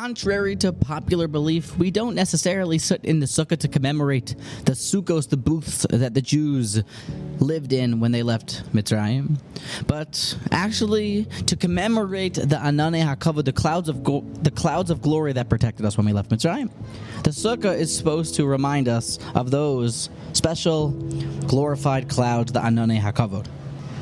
Contrary to popular belief, we don't necessarily sit in the Sukkah to commemorate the Sukkos, the booths that the Jews lived in when they left Mitzrayim, but actually to commemorate the Ananei HaKavod, the clouds of glory that protected us when we left Mitzrayim. The Sukkah is supposed to remind us of those special glorified clouds, the Ananei HaKavod.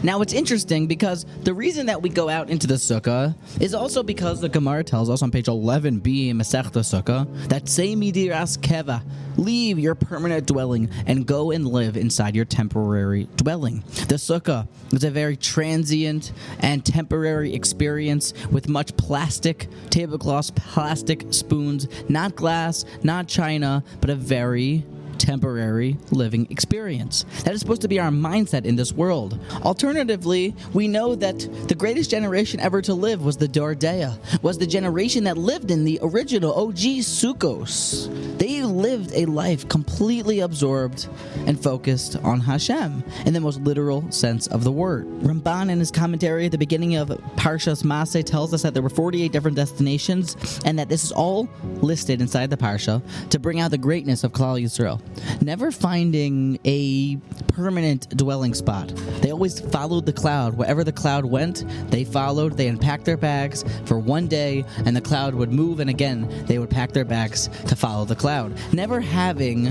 Now, it's interesting because the reason that we go out into the Sukkah is also because the Gemara tells us on page 11b in Masechta Sukkah that Tzei midiras keva, leave your permanent dwelling and go and live inside your temporary dwelling. The Sukkah is a very transient and temporary experience with much plastic tablecloths, plastic spoons, not glass, not china, but a very temporary living experience. That is supposed to be our mindset in this world. Alternatively, we know that the greatest generation ever to live was the Dor Deah, was the generation that lived in the original OG Sukkos. They lived a life completely absorbed and focused on Hashem in the most literal sense of the word. Ramban in his commentary at the beginning of Parshas Maseh tells us that there were 48 different destinations and that this is all listed inside the Parsha to bring out the greatness of Klal Yisrael. Never finding a permanent dwelling spot. They always followed the cloud. Wherever the cloud went, they followed. They unpacked their bags for one day, and the cloud would move, and again, they would pack their bags to follow the cloud. Never having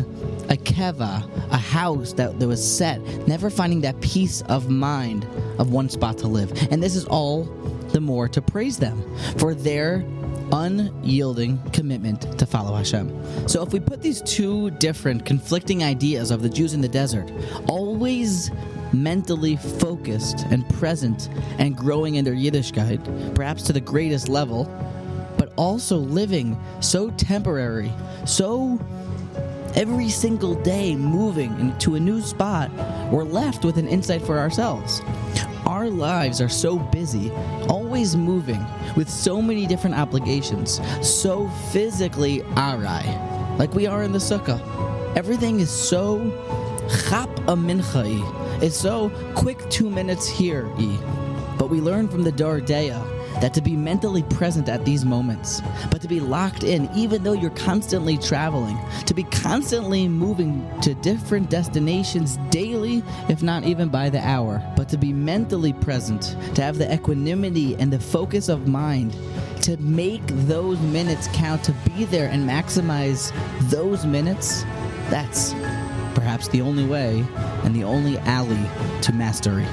a keva, a house that was set. Never finding that peace of mind of one spot to live. And this is all the more to praise them for their unyielding commitment to follow Hashem. So if we put these two different conflicting ideas of the Jews in the desert, always mentally focused and present and growing in their Yiddishkeit, perhaps to the greatest level, but also living so temporary, so every single day moving into a new spot, we're left with an insight for ourselves. Our lives are so busy, always moving, with so many different obligations, so physically arai, like we are in the Sukkah. Everything is so chap a mincha-y. It's so quick 2 minutes here-y. But we learn from the Dor Deah that to be mentally present at these moments, but to be locked in even though you're constantly traveling, to be constantly moving to different destinations daily, if not even by the hour, but to be mentally present, to have the equanimity and the focus of mind, to make those minutes count, to be there and maximize those minutes, that's perhaps the only way and the only alley to mastery.